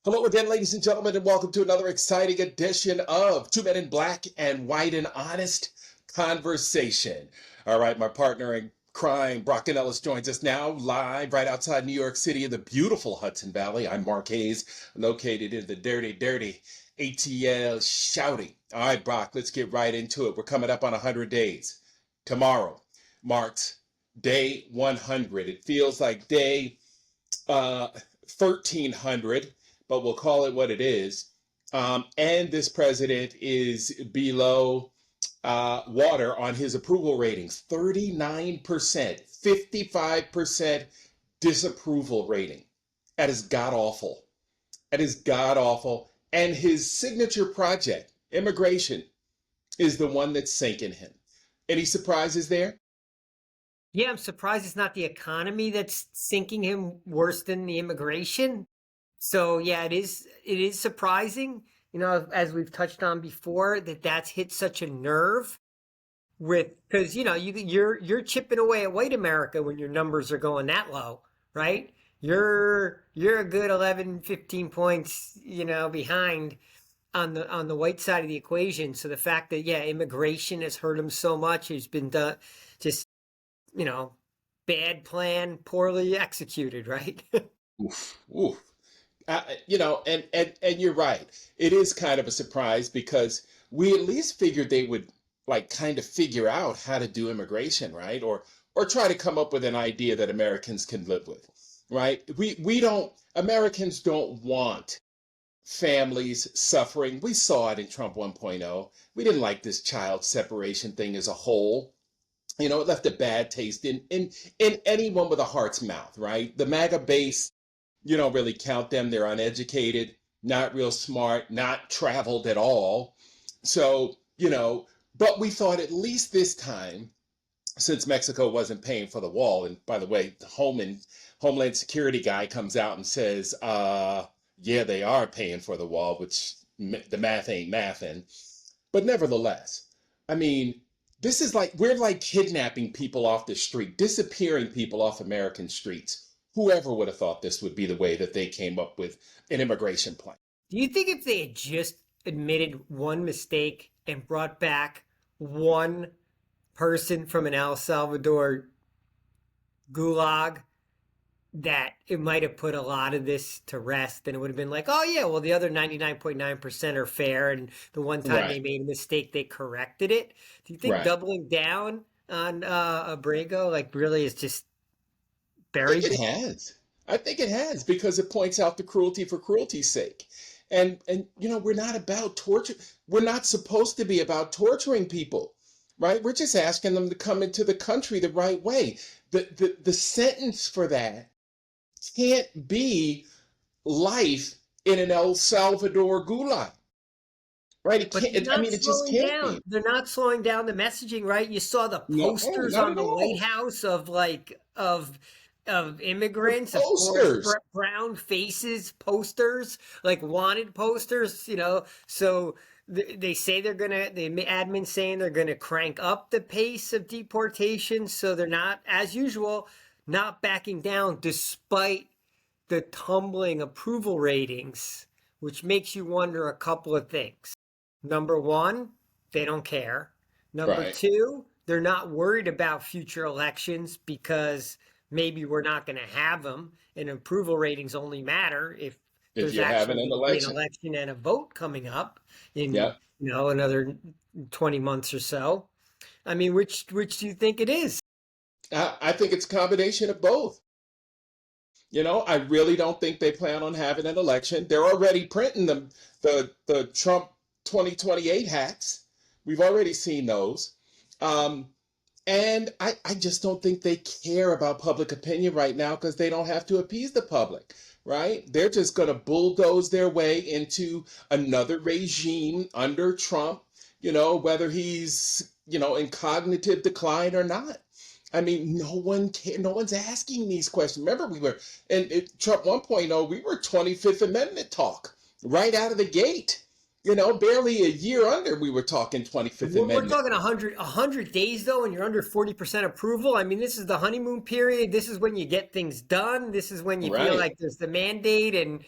Hello again, ladies and gentlemen, and welcome to another exciting edition of Two Men in Black and White and Honest Conversation. All right, my partner in crime, Brock Ganeles, joins us now live right outside New York City in the beautiful Hudson Valley. I'm Mark Hayes, located in the dirty ATL shouting. All right, Brock, let's get right into it. We're coming up on 100 days. Tomorrow marks day 100. It feels like day 1300. But we'll call it what it is. And this president is below water on his approval ratings. 39%, 55% disapproval rating. That is god awful. That is god awful. And his signature project, immigration, is the one that's sinking him. Any surprises there? Yeah, I'm surprised it's not the economy that's sinking him worse than the immigration. So yeah, it is surprising, as we've touched on before, that's hit such a nerve because you're chipping away at white America when your numbers are going that low, right? You're a good 11, 15 points, behind on the white side of the equation. So the fact that immigration has hurt him so much, has been done just, bad plan, poorly executed, right? Oof, oof. And you're right. It is kind of a surprise because we at least figured they would like kind of figure out how to do immigration, right? Or try to come up with an idea that Americans can live with, right? Americans don't want families suffering. We saw it in Trump 1.0. We didn't like this child separation thing as a whole. It left a bad taste in anyone with a heart's mouth, right? The MAGA base, you don't really count them. They're uneducated, not real smart, not traveled at all. So, but we thought at least this time, since Mexico wasn't paying for the wall, and by the way, the Homeland Security guy comes out and says, yeah, they are paying for the wall, which the math ain't mathin'. But nevertheless, I mean, this is we're like kidnapping people off the street, disappearing people off American streets. Whoever would have thought this would be the way that they came up with an immigration plan? Do you think if they had just admitted one mistake and brought back one person from an El Salvador gulag, that it might have put a lot of this to rest, and it would have been like, oh yeah, well, the other 99.9% are fair, and the one time they made a mistake, they corrected it? Do you think doubling down on Abrego really is just buried? I think it has because it points out the cruelty for cruelty's sake. And we're not about torture. We're not supposed to be about torturing people, right? We're just asking them to come into the country the right way. The sentence for that can't be life in an El Salvador gulag. Right? It can't, it just can't be. They're not slowing down the messaging, right? You saw the posters on the White House of immigrants, of course, brown faces posters, like wanted posters, so they say the admin saying they're gonna crank up the pace of deportation, so they're not, as usual, not backing down despite the tumbling approval ratings, which makes you wonder a couple of things. Number one, they don't care. Number two, they're not worried about future elections because maybe we're not going to have them, and approval ratings only matter if there's actually an election and a vote coming up in another 20 months or so. I mean, which do you think it is? I think it's a combination of both. I really don't think they plan on having an election. They're already printing the Trump 2028 hats. We've already seen those. And I just don't think they care about public opinion right now because they don't have to appease the public, right? They're just going to bulldoze their way into another regime under Trump, whether he's, in cognitive decline or not. I mean, no one cares. No one's asking these questions. Remember, we were in Trump 1.0, we were 25th Amendment talk right out of the gate. barely a year under, we were talking 25th We're Amendment. talking 100 days though, and you're under 40% approval. I mean, this is the honeymoon period. This is when you get things done. This is when you feel Right, like there's the mandate and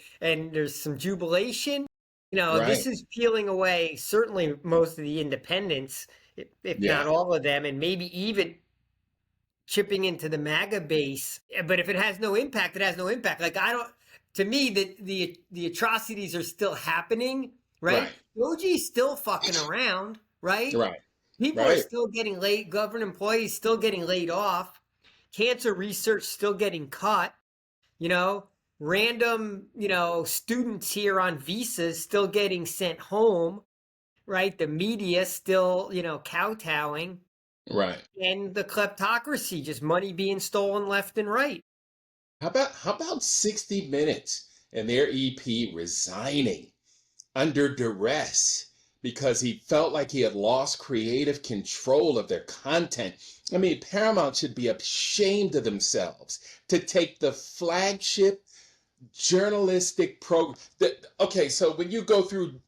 there's some jubilation. This right. is peeling away certainly most of the independents, if not Yeah, all of them, and maybe even chipping into the MAGA base. But if it has no impact, it has no impact. Like I don't. To me, the atrocities are still happening, right? right, Doji's still fucking around, right? right, People are right, still getting laid, government employees still getting laid off, cancer research still getting cut, you know, random, students here on visas still getting sent home, right? The media still, kowtowing, right. and the kleptocracy, just money being stolen left and right. How about 60 Minutes and their EP resigning under duress because he felt like he had lost creative control of their content? I mean, Paramount should be ashamed of themselves to take the flagship journalistic program. Okay, so when you go through,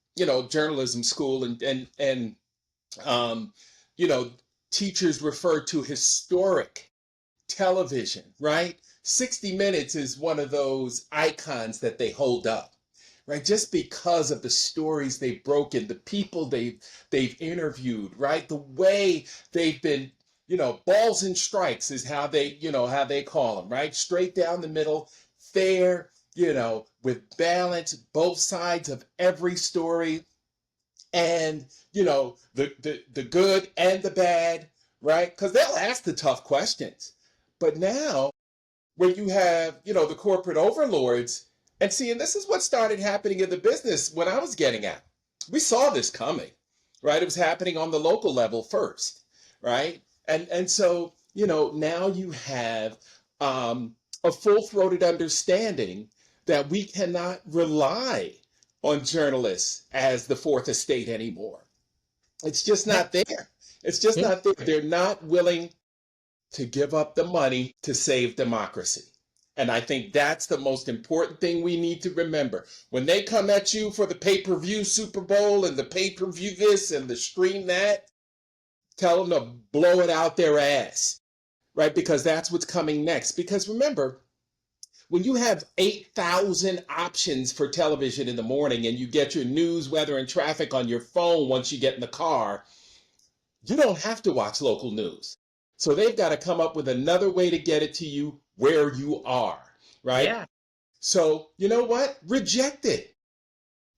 journalism school and um, you know, teachers refer to historic television, right? 60 Minutes is one of those icons that they hold up, right? Just because of the stories they've broken, the people they've interviewed, right? The way they've been, balls and strikes is how they call them, right? Straight down the middle, fair, with balance, both sides of every story, and the good and the bad, right? Because they'll ask the tough questions. But now, when you have the corporate overlords, and this is what started happening in the business when I was getting out. We saw this coming, right? It was happening on the local level first, right? And so now you have a full-throated understanding that we cannot rely on journalists as the fourth estate anymore. It's just Yeah. not there. It's just Yeah. not there. They're not willing to give up the money to save democracy. And I think that's the most important thing we need to remember. When they come at you for the pay-per-view Super Bowl and the pay-per-view this and the stream that, tell them to blow it out their ass, right? Because that's what's coming next. Because remember, when you have 8,000 options for television in the morning and you get your news, weather, and traffic on your phone once you get in the car, you don't have to watch local news. So they've got to come up with another way to get it to you where you are, right? Yeah. So you know what? Reject it.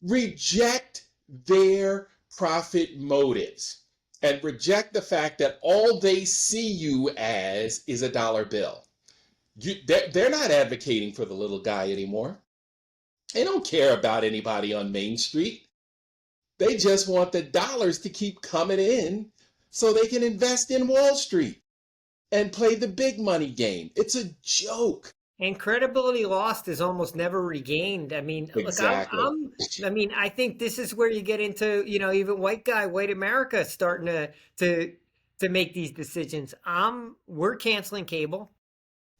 Reject their profit motives and reject the fact that all they see you as is a dollar bill. They're not advocating for the little guy anymore. They don't care about anybody on Main Street. They just want the dollars to keep coming in so they can invest in Wall Street and play the big money game. It's a joke. And credibility lost is almost never regained. I mean, look, Exactly. I think this is where you get into, even white America starting to make these decisions. We're canceling cable.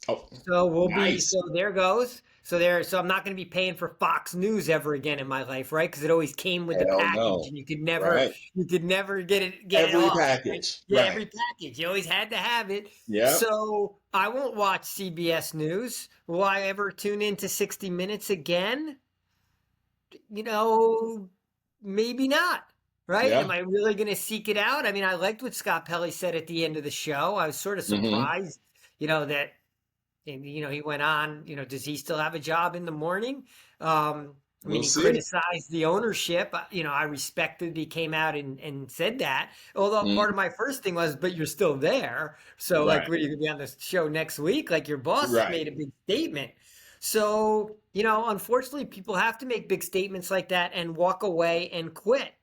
Oh, So nice. so there goes. So I'm not going to be paying for Fox News ever again in my life, right? Because it always came with the Hell package, no. and Right. you could never get it Every off. Right? package. Yeah, Right. every package. You always had to have it. Yep. So I won't watch CBS News. Will I ever tune into 60 Minutes again? Maybe not. Right? Yeah. Am I really going to seek it out? I mean, I liked what Scott Pelley said at the end of the show. I was sort of Mm-hmm. surprised, that. And, he went on, does he still have a job in the morning? We'll He see. criticized the ownership. I respected he came out and said that. Although part Mm. of my first thing was, but you're still there. So, like, Right. what, are you going to be on the show next week? Like, your boss Right. made a big statement. So, unfortunately, people have to make big statements like that and walk away and quit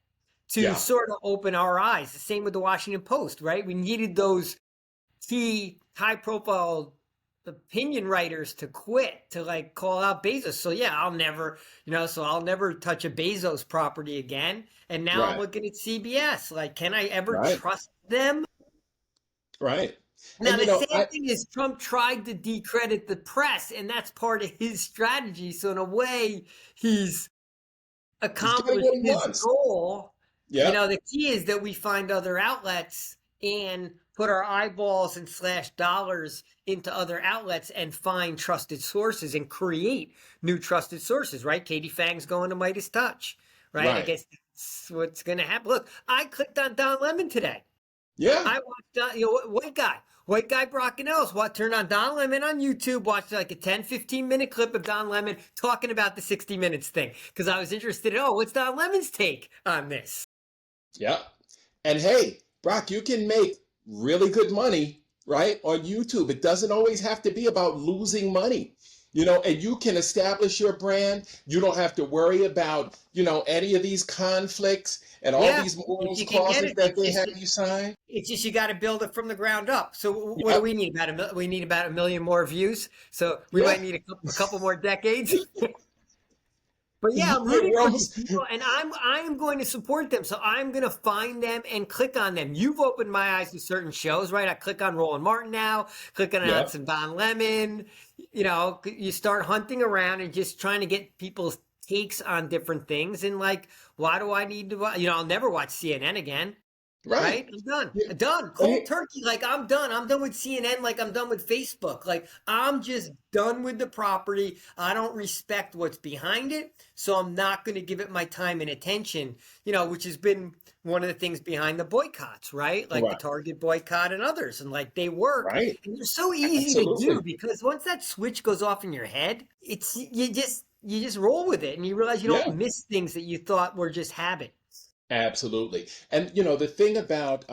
to Yeah. sort of open our eyes. The same with the Washington Post, right? We needed those key high profile opinion writers to quit, to like call out Bezos. So yeah, I'll never touch a Bezos property again. And now I'm Right. looking at CBS. Like, can I ever Right. trust them? Right. Now And the sad thing is Trump tried to decredit the press, and that's part of his strategy. So in a way, he's He's getting accomplish what he his wants. goal. Yep. The key is that we find other outlets and put our eyeballs and slash dollars into other outlets and find trusted sources and create new trusted sources, right? Katie Fang's going to Midas Touch, right? I Right. guess that's what's going to happen. Look, I clicked on Don Lemon today. Yeah. I watched, white guy Brock Ganeles. Turned on Don Lemon on YouTube, watched like a 10, 15-minute clip of Don Lemon talking about the 60 Minutes thing because I was interested in, what's Don Lemon's take on this? Yep. And hey, Brock, you can make really good money, right, on YouTube. It doesn't always have to be about losing money. And you can establish your brand. You don't have to worry about, any of these conflicts and all Yeah, these if morals you can get clauses it, that they have you sign. it's just you got to build it from the ground up. So what do Yep. we need? We need about 1 million more views. So we Yeah. might need a couple more decades. But yeah, I'm We're rooting for these almost, people, and I am going to support them. So I'm going to find them and click on them. You've opened my eyes to certain shows, right? I click on Roland Martin now, clicking on yep. some Don Lemon. You start hunting around and just trying to get people's takes on different things. And like, why do I need to? I'll never watch CNN again. Right. Right? I'm done. Yeah. Done. Cold turkey. Like, I'm done. I'm done with CNN. Like, I'm done with Facebook. Like, I'm just done with the property. I don't respect what's behind it. So I'm not going to give it my time and attention, which has been one of the things behind the boycotts, right? Like the Right. Target boycott and others. And like, they work. Right. And they're so easy to do Absolutely. because once that switch goes off in your head, you just roll with it and you realize you Yeah. don't miss things that you thought were just habit. Absolutely. And the thing about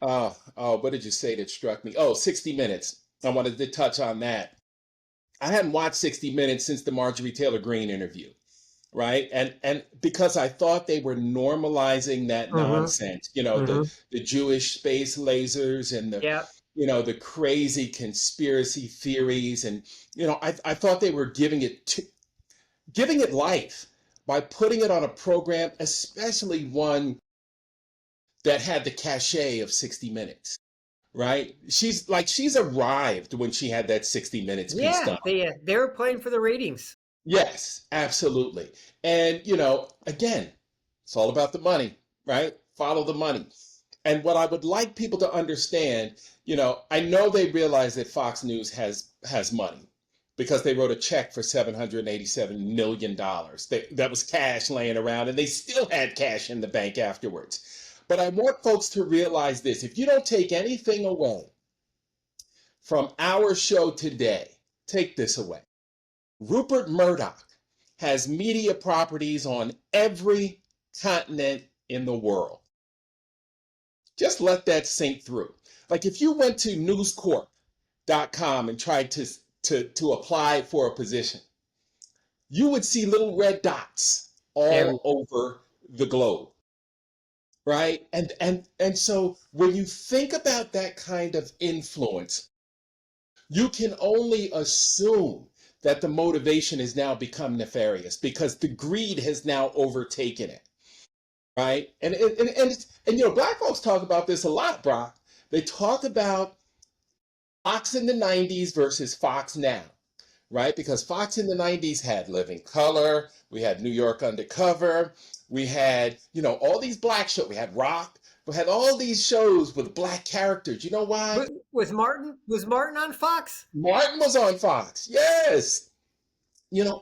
what did you say that struck me? Oh, 60 Minutes. I wanted to touch on that. I hadn't watched 60 Minutes since the Marjorie Taylor Greene interview, right? And because I thought they were normalizing that Mm-hmm. nonsense, Mm-hmm. the Jewish space lasers and the Yeah. the crazy conspiracy theories, and I thought they were giving it life by putting it on a program, especially one that had the cachet of 60 Minutes, right? She's arrived when she had that 60 Minutes piece Yeah, done. they were playing for the ratings. Yes, absolutely. And, again, it's all about the money, right? Follow the money. And what I would like people to understand, I know they realize that Fox News has money because they wrote a check for $787 million. That was cash laying around, and they still had cash in the bank afterwards. But I want folks to realize this. If you don't take anything away from our show today, take this away. Rupert Murdoch has media properties on every continent in the world. Just let that sink through. Like if you went to newscorp.com and tried to apply for a position, you would see little red dots all over the globe. Right? And so when you think about that kind of influence, you can only assume that the motivation has now become nefarious because the greed has now overtaken it. Right? And black folks talk about this a lot, Brock. They talk about Fox in the 90s versus Fox now, right? Because Fox in the 90s had Living Color, we had New York Undercover, we had, all these black shows. We had Rock. We had all these shows with black characters. You know why? Was Martin on Fox? Martin was on Fox. Yes.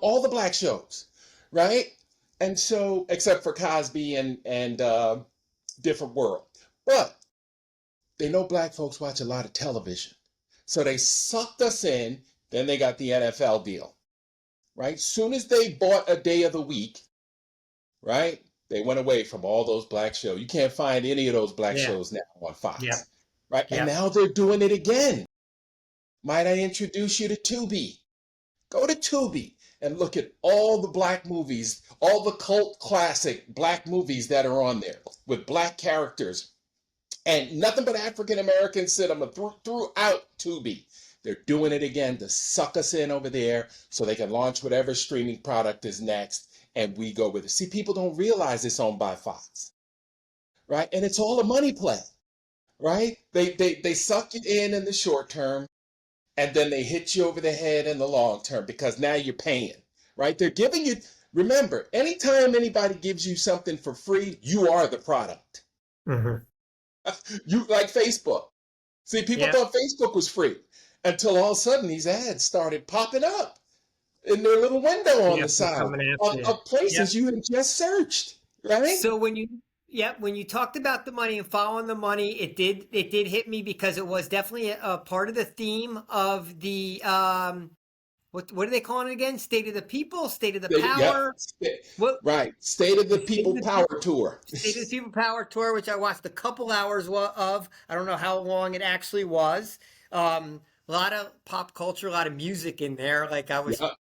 All the black shows, right? And so, except for Cosby and Different World. But they know black folks watch a lot of television. So they sucked us in. Then they got the NFL deal, right? Soon as they bought a day of the week, right? They went away from all those black shows. You can't find any of those black Yeah. shows now on Fox, Yeah. right? Yeah. And now they're doing it again. Might I introduce you to Tubi? Go to Tubi and look at all the black movies, all the cult classic black movies that are on there with black characters and nothing but African American cinema throughout Tubi. They're doing it again to suck us in over there so they can launch whatever streaming product is next and we go with it. See, people don't realize it's owned by Fox, right? And it's all a money play, right? They suck you in the short term and then they hit you over the head in the long term because now you're paying, right? They're giving you Remember, anytime anybody gives you something for free, you are the product. Mm-hmm. You like Facebook. See, people Yeah. thought Facebook was free until all of a sudden these ads started popping up in their little window on Yeah. the They're side coming after you. of Yep. places you had just searched, right? So when you talked about the money and following the money, it did hit me because it was definitely a part of the theme of the what are they calling it again? State of the people, state of the Yep. power. What Right. State of the the state of People the Power people Tour. State of the People Power Tour, which I watched a couple hours of. I don't know how long it actually was. A lot of pop culture, a lot of music in there. Like I was Yep.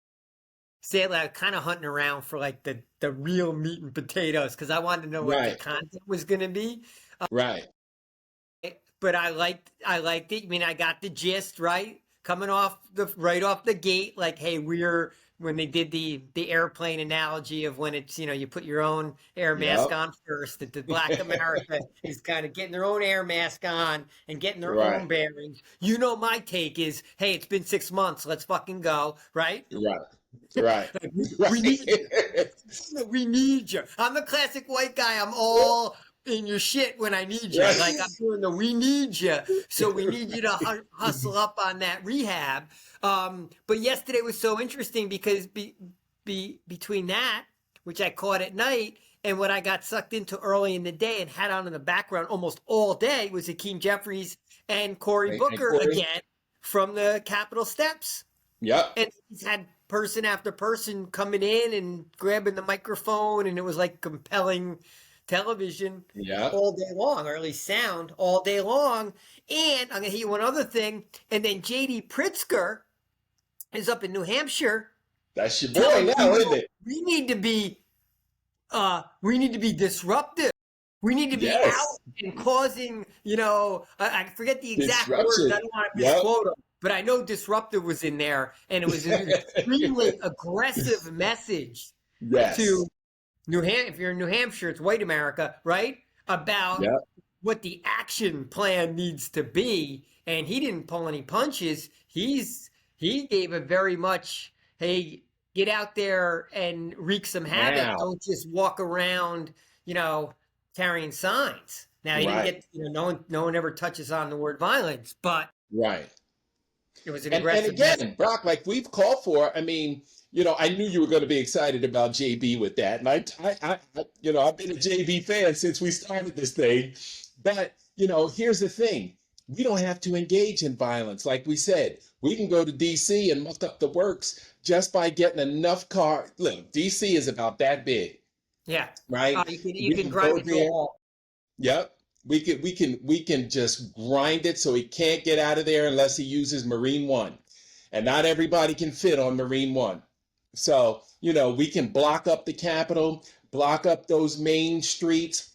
saying, like kind of hunting around for like the real meat and potatoes because I wanted to know what the Right. content was going to be. Right. But I liked it. I mean, I got the gist right coming off right off the gate. Like, hey, when they did the airplane analogy of when it's you put your own air mask Yep. on first. That the Black America is kind of getting their own air mask on and getting their own Right. bearings. My take is, hey, it's been 6 months. Let's fucking go, right? Right. Right. Like, we need you. Right. We need you. I'm the classic white guy. I'm all in your shit when I need you. Like I'm doing the we need you. So we need you to hustle up on that rehab. But yesterday was so interesting because between that, which I caught at night, and what I got sucked into early in the day and had on in the background almost all day was Hakeem Jeffries and Cory And Booker Corey. again from the Capitol steps. Yep. And he's had person after person coming in and grabbing the microphone, and it was like compelling television Yep. all day long, or at least sound all day long. And I'm gonna hit you one other thing. And then JD Pritzker is up in New Hampshire That's your boy telling now, people isn't it? we need to be disruptive. We need to be out Yes. and causing, I forget the exact words. I Disruption. don't want to Yep. misquote them, but I know disruptive was in there, and it was an extremely aggressive message Yes. to New Hampshire. If you're in New Hampshire, it's white America, right? About Yep. what the action plan needs to be, and he didn't pull any punches. He gave a very much, hey, get out there and wreak some havoc. Now. Don't just walk around, carrying signs. Now he didn't Right. get, no one ever touches on the word violence, but Right. it was an And aggressive again, message. Brock, like we've called for, I mean, I knew you were going to be excited about JB with that. And I've been a JB fan since we started this thing. But, here's the thing. We don't have to engage in violence. Like we said, we can go to DC and muck up the works just by getting enough cars. Look, DC is about that big, Yeah. right? You We can can grind go it to a there. halt. Yep. We can just grind it so he can't get out of there unless he uses Marine One. And not everybody can fit on Marine One. So, we can block up the Capitol, block up those main streets,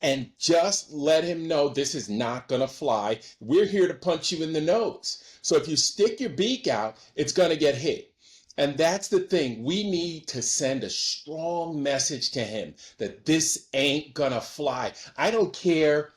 and just let him know this is not going to fly. We're here to punch you in the nose. So if you stick your beak out, it's going to get hit. And that's the thing. We need to send a strong message to him that this ain't going to fly. I don't care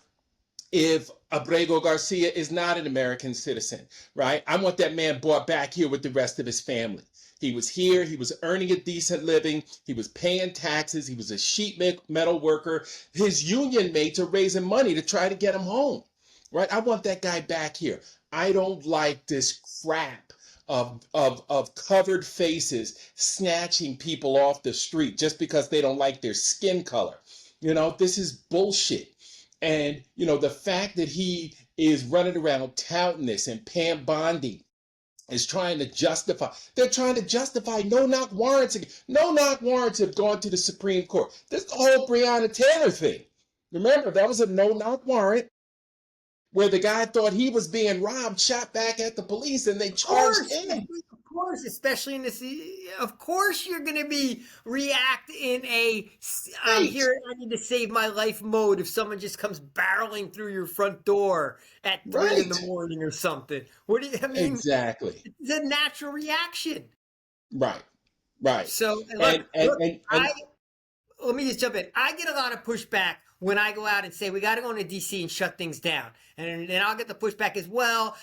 if Abrego Garcia is not an American citizen, right? I want that man brought back here with the rest of his family. He was here. He was earning a decent living. He was paying taxes. He was a sheet metal worker. His union mates are raising money to try to get him home, right? I want that guy back here. I don't like this crap of covered faces snatching people off the street just because they don't like their skin color. This is bullshit. And, the fact that he is running around touting this, and Pam Bondi is trying to justify, they're trying to justify no-knock warrants. No-knock warrants have gone to the Supreme Court. This is the whole Breonna Taylor thing. Remember, that was a no-knock warrant where the guy thought he was being robbed, shot back at the police, and they charged him. Of course, especially in this. Of course, you're going to react in a I'm Right. here. I need to save my life mode. If someone just comes barreling through your front door at 3 in the Right. morning or something, what do you? I mean, Exactly. it's a natural reaction. Right. Right. So And let me just jump in. I get a lot of pushback when I go out and say we got to go into DC and shut things down, and then I'll get the pushback as well.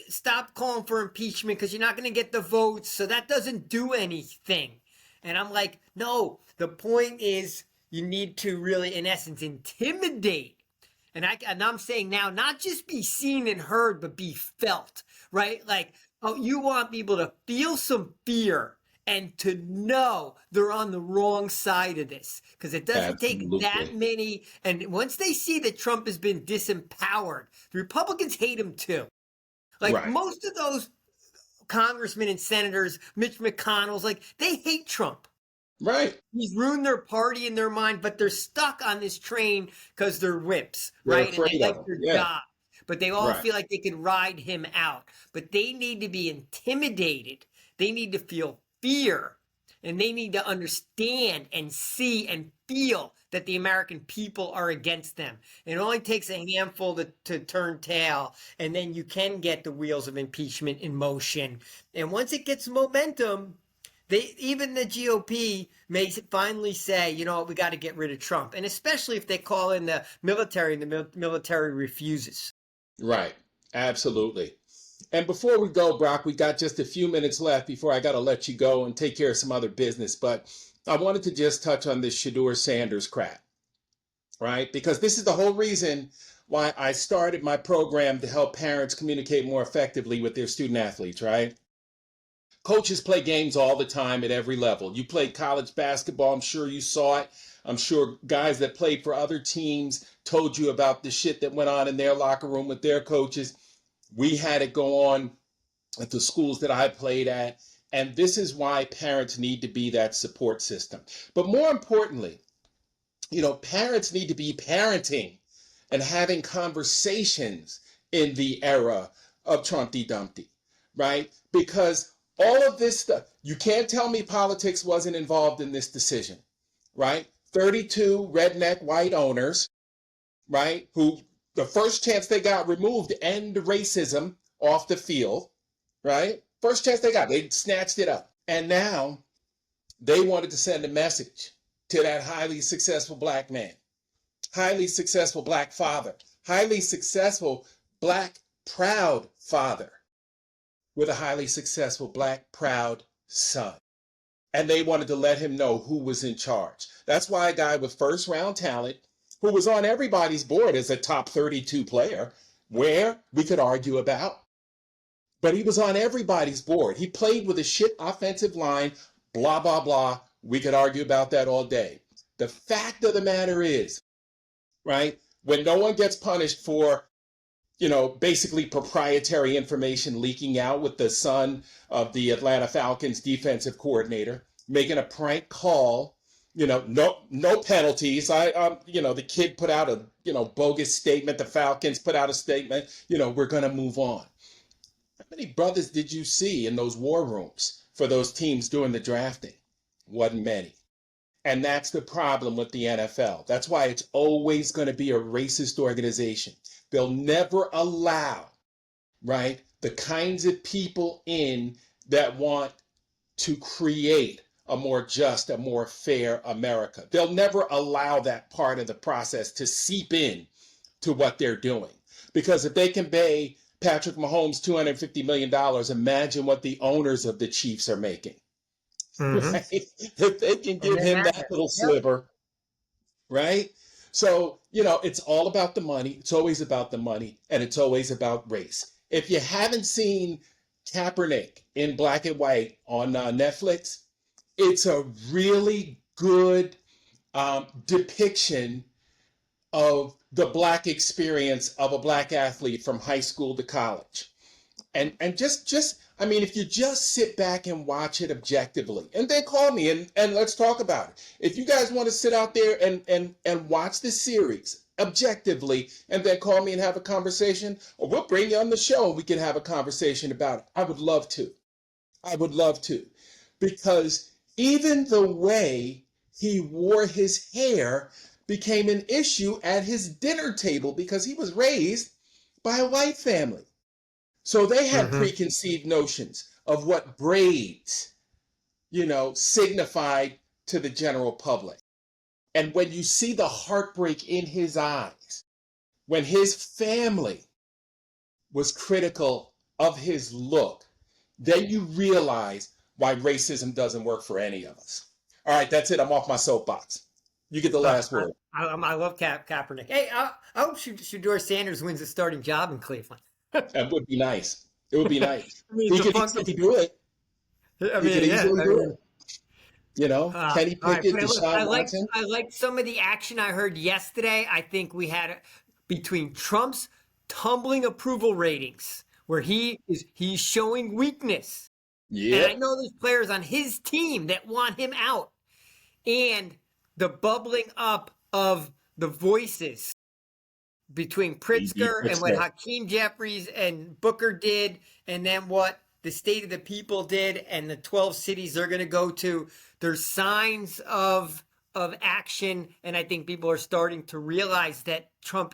Stop calling for impeachment because you're not going to get the votes, so that doesn't do anything. And I'm like, no, the point is you need to really, in essence, intimidate. And I'm saying now, not just be seen and heard, but be felt, right? Like, oh, you want people to feel some fear and to know they're on the wrong side of this, because it doesn't take that Absolutely. many. And once they see that Trump has been disempowered, the Republicans hate him too. Like Right. most of those congressmen and senators, Mitch McConnell's, like they hate Trump. Right. He's ruined their party in their mind, but they're stuck on this train because they're whips, They're right? And they afraid of like him. their Yeah. job, but they all Right. feel like they could ride him out. But they need to be intimidated. They need to feel fear, and they need to understand and see and feel that the American people are against them. It only takes a handful to turn tail, and then you can get the wheels of impeachment in motion. And once it gets momentum, even the GOP may finally say, you know what, we got to get rid of Trump. And especially if they call in the military and the military refuses. Right. Absolutely. And before we go, Brock, we got just a few minutes left before I got to let you go and take care of some other business. But I wanted to just touch on this Shedeur Sanders crap, right? Because this is the whole reason why I started my program to help parents communicate more effectively with their student athletes, right? Coaches play games all the time at every level. You played college basketball, I'm sure you saw it. I'm sure guys that played for other teams told you about the shit that went on in their locker room with their coaches. We had it go on at the schools that I played at. And this is why parents need to be that support system. But more importantly, parents need to be parenting and having conversations in the era of Trumpty Dumpty, right? Because all of this stuff, you can't tell me politics wasn't involved in this decision, right? 32 redneck white owners, right? Who the first chance they got removed end racism off the field, right? First chance they got, they snatched it up. And now they wanted to send a message to that highly successful black man, highly successful black father, highly successful black proud father with a highly successful black proud son. And they wanted to let him know who was in charge. That's why a guy with first round talent, who was on everybody's board as a top 32 player, where we could argue about, but he was on everybody's board. He played with a shit offensive line, blah, blah, blah. We could argue about that all day. The fact of the matter is, right, when no one gets punished for, basically proprietary information leaking out with the son of the Atlanta Falcons defensive coordinator, making a prank call, no penalties. The kid put out a, bogus statement. The Falcons put out a statement, we're going to move on. How many brothers did you see in those war rooms for those teams doing the drafting? Wasn't many. And that's the problem with the NFL. That's why it's always going to be a racist organization. They'll never allow, right, the kinds of people in that want to create a more just, a more fair America. They'll never allow that part of the process to seep in to what they're doing. Because if they can pay Patrick Mahomes $250 million, imagine what the owners of the Chiefs are making. Mm-hmm. Right? If they can give him that little sliver, right? So, it's all about the money. It's always about the money, and it's always about race. If you haven't seen Kaepernick in black and white on Netflix, it's a really good depiction of the black experience of a black athlete from high school to college. And just I mean, if you just sit back and watch it objectively, and then call me and let's talk about it. If you guys want to sit out there and watch the series objectively, and then call me and have a conversation, or we'll bring you on the show and we can have a conversation about it. I would love to. I would love to. Because even the way he wore his hair became an issue at his dinner table because he was raised by a white family. So they had preconceived notions of what braids, signified to the general public. And when you see the heartbreak in his eyes, when his family was critical of his look, then you realize why racism doesn't work for any of us. All right, that's it. I'm off my soapbox. You get the last word. I love Kaepernick. Hey, I hope Shedeur Sanders wins a starting job in Cleveland. That would be nice. It would be nice. I mean, He it's a could fun. easily do it. I He could mean, yeah. easily I do mean, it. You know, Kenny all right, Pickett, but look, Deshaun Watson. I like some of the action I heard yesterday. I think we had between Trump's tumbling approval ratings, where he's showing weakness. And I Yep. know there's players on his team that want him out. And the bubbling up of the voices between Pritzker and what Hakeem Jeffries and Booker did, and then what the State of the People did, and the 12 cities they're going to go to. There's signs of action, and I think people are starting to realize that Trump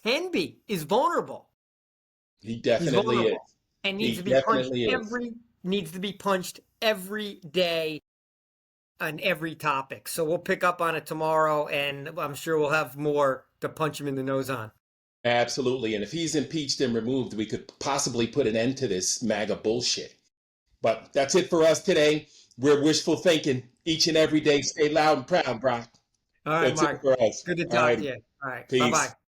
is vulnerable. He definitely is. And He needs to be punched every day on every topic. So we'll pick up on it tomorrow, and I'm sure we'll have more to punch him in the nose on. Absolutely. And if he's impeached and removed, we could possibly put an end to this MAGA bullshit. But that's it for us today. We're wishful thinking each and every day. Stay loud and proud, Brock. All right, That's Mark. it for us. Good to All talk right. to you. All right. Peace. Bye-bye.